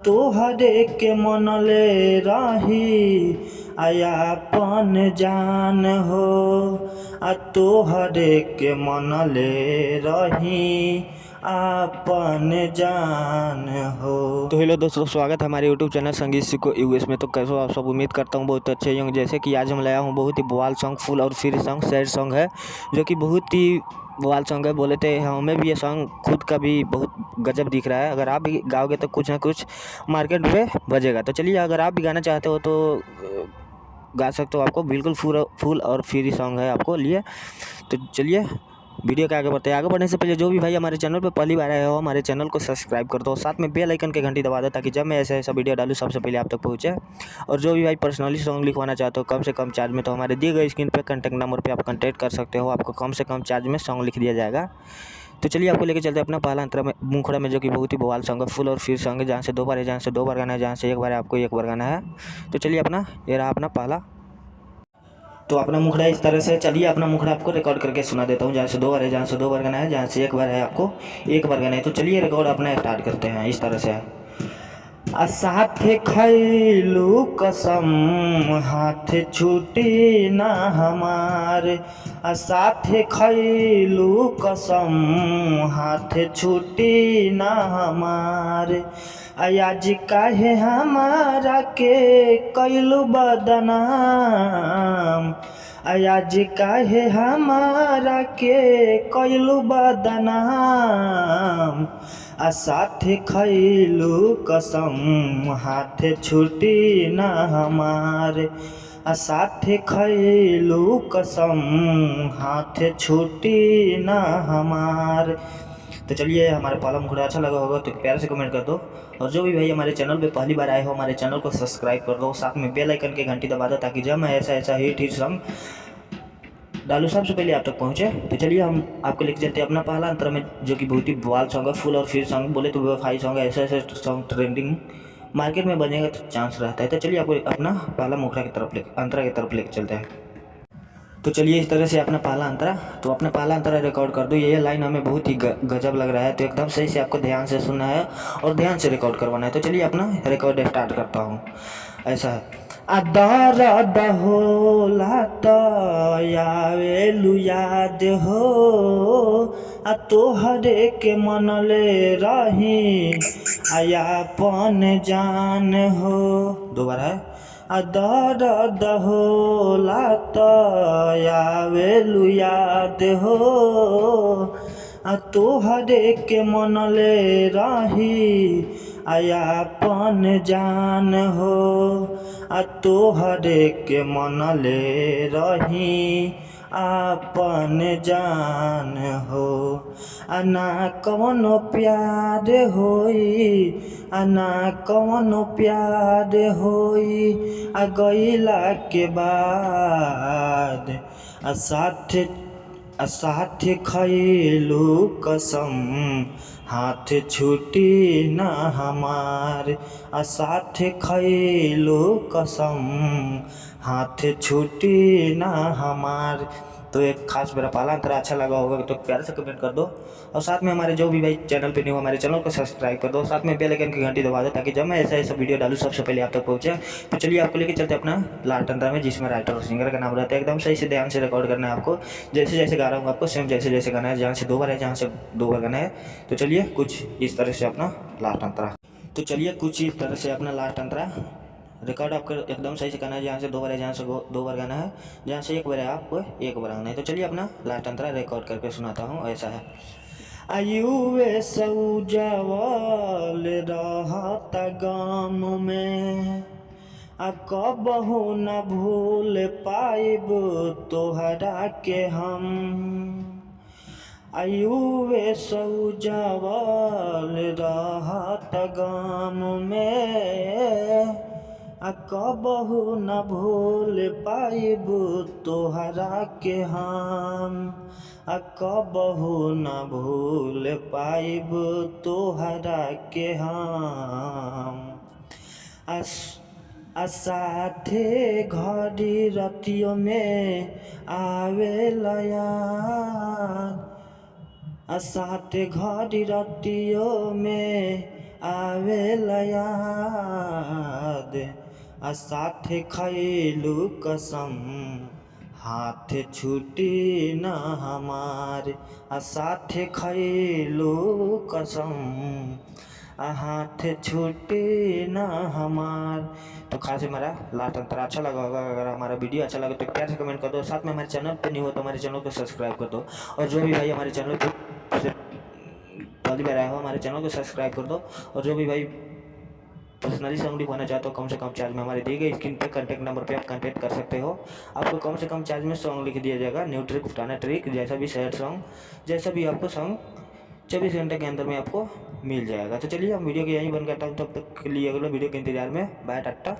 तोहरे के मनले रही अपन जान हो, तोहरे के मनले रही अपन जान हो। तो हेलो दोस्तों, स्वागत है हमारे यूट्यूब चैनल संगीत सीखो यूएस में। तो कैसे आप सब, उम्मीद करता हूँ बहुत अच्छे होंगे। जैसे कि आज हम लाया हूँ बहुत ही बवाल सॉन्ग, फुल और फ्री सॉन्ग, सैड सॉन्ग है जो कि बहुत ही बवाल सॉन्ग है। बोले थे हमें भी ये सॉन्ग खुद का भी बहुत गजब दिख रहा है। अगर आप भी गाओगे तो कुछ ना कुछ मार्केट में बजेगा। तो चलिए, अगर आप भी गाना चाहते हो तो गा सकते हो। आपको बिल्कुल फुल और फ्री सॉन्ग है आपको लिए। तो चलिए वीडियो के आगे बढ़ते हैं। आगे बढ़ने से पहले जो भी भाई हमारे चैनल पर पहली बार आए हो, हमारे चैनल को सब्सक्राइब कर दो, साथ में बेल आइकन की घंटी दबा दो ताकि जब मैं ऐसा वीडियो डालूँ सबसे पहले आप तक पहुँचे। और जो भी भाई पर्सनली सॉन्ग लिखवाना चाहते हो कम से कम चार्ज में, तो हमारे दिए गए स्क्रीन पे कॉन्टैक्ट नंबर पे आप कॉन्टैक्ट कर सकते हो। आपको कम से कम चार्ज में सॉन्ग लिख दिया जाएगा। तो चलिए आपको लेके चलते हैं अपना पहला अंतरा में मुखड़ा में, जो कि बहुत ही बवाल सॉन्ग है, फुल और फिर सॉन्ग है। जहाँ से दो बार है, जहाँ से दो बार गाना है, जहाँ से एक बार है आपको एक बार गाना है। तो चलिए अपना ये रहा अपना पहला। तो अपना मुखड़ा इस तरह से, चलिए अपना मुखड़ा आपको रिकॉर्ड करके सुना देता हूँ। जहाँ से दो बार है, जहाँ से दो बार गाना है, जहाँ से एक बार है आपको एक बार गाना है। तो चलिए रिकॉर्ड अपना स्टार्ट करते हैं। इस तरह से साथे खैलू कसम, हाथ छूटी ना हमार। साथे खैलू कसम, हाथ छूटी ना हमार। आज काहे हमारा के कैलू बदनाम। आज काहे हमारा के कैलू बदनाम। साथे खैलू कसम, हाथ छूटी ना हमार। साथे खैलू कसम, हाथ छूटी ना हमार। तो चलिए, हमारे पहला मुखड़ा अच्छा लगा होगा तो प्यार से कमेंट कर दो। और जो भी भाई हमारे चैनल पे पहली बार आए हो, हमारे चैनल को सब्सक्राइब कर दो, साथ में बेल आइकन की घंटी दबा दो ताकि जब मैं ऐसा हिट सॉन्ग डालू सबसे पहले आप तक पहुँचे। तो चलिए हम आपको लेके चलते हैं अपना पहला अंतर में, जो कि बहुत ही बवाल सॉन्ग है, फुल और फिर सॉन्ग। बोले तो बेवफाई सॉन्ग है। ऐसे सॉन्ग ट्रेंडिंग मार्केट में बनेगा तो चांस रहता है। तो चलिए आपको अपना पहला मुखड़ा की तरफ अंतरा की तरफ लेके चलते हैं। तो चलिए इस तरह से अपना पहला अंतरा, तो अपना पहला अंतरा रिकॉर्ड कर दो। ये लाइन हमें बहुत ही गजब लग रहा है, तो एकदम सही से आपको ध्यान से सुनना है और ध्यान से रिकॉर्ड करवाना है। तो चलिए अपना रिकॉर्ड स्टार्ट करता हूँ। ऐसा है, दर्द होला त आवेलु याद हो, तोहरे के मनले रही अपन जान हो। दोबारा है, दर्द होला त आवेलु याद हो, तोहरे के मनले रही अपन जान हो। तोहरे के मनले रही अपन जान हो। ना कवनो प्यार होई, ना कवनो प्यार होई, गईला के बाद। साथ खैलू कसम, हाथ छूटी ना हमार। साथ खैलू कसम, हाथ छूटी ना हमार। तो एक खास मेरा पहला अंतरा अच्छा लगा होगा तो प्यार से कमेंट कर दो। और साथ में हमारे जो भी भाई चैनल पे न्यू, हमारे चैनल को सब्सक्राइब कर दो, साथ में बेल आइकन की घंटी दबा दो ताकि जब मैं ऐसा वीडियो डालूँ सबसे पहले आप तक पहुँचे। तो चलिए आपको लेके चलते अपना लास्ट अंतरा में, जिसमें राइटर और सिंगर का नाम रहता है। एकदम सही से ध्यान से रिकॉर्ड करना है आपको। जैसे जैसे गा रहा हूँ आपको सेम जैसे जैसे गाना है। जहाँ से दो बार है, जहाँ से दो बार गाना है। तो चलिए कुछ इस तरह से अपना लास्ट अंतरा। तो चलिए कुछ इस तरह से अपना लास्ट अंतरा रिकॉर्ड आपको एकदम सही से करना है। जहाँ से दो बार है, जहाँ से दो बार गाना है, जहाँ से एक बार है आपको एक बार गाना है। तो चलिए अपना लास्ट अंतरा रिकॉर्ड करके सुनाता हूँ। ऐसा है, आयुवे सऊजावल रहता गम में, कबहू न भूल पाइब तोहरा के हम। आयुवे सऊजावल रहत गम में, कबहू न भूल पाइब तोहरा के हम। कबहू न भूल पाइब तोहरा के हम। साथे घड़ी रतियों में आवेला याद। साथे घड़ी रतियों में आवेला याद आ साथे खैलू कसम हाथ छूटी न हमार आ साथे खैलू कसम हाथ छूटी न हमार। तो खास हमारा लास्ट अंतरा अच्छा लगा होगा। अगर हमारा वीडियो अच्छा लगे तो प्यार से कमेंट कर दो। साथ में हमारे चैनल पे नहीं हो तो हमारे चैनल को सब्सक्राइब कर दो। और जो भी भाई हमारे चैनल पे पहली बार आया हो हमारे चैनल को सब्सक्राइब कर दो। और जो भी भाई पर्सनली सॉन्ग लिखवाना चाहते हो कम से कम चार्ज में हमारे दिए गए स्क्रीन पे कॉन्टैक्ट नंबर पे आप कॉन्टैक्ट कर सकते हो। आपको कम से कम चार्ज में सॉन्ग लिख दिया जाएगा। न्यू ट्रिक, पुराना ट्रिक, जैसा भी सैड सॉन्ग, जैसा भी आपको सॉन्ग 24 घंटे के अंदर में आपको मिल जाएगा। तो चलिए हम वीडियो को यहीं बंद करता हूँ। तब तक के लिए अगले वीडियो के इंतजार में। बाय, टाटा।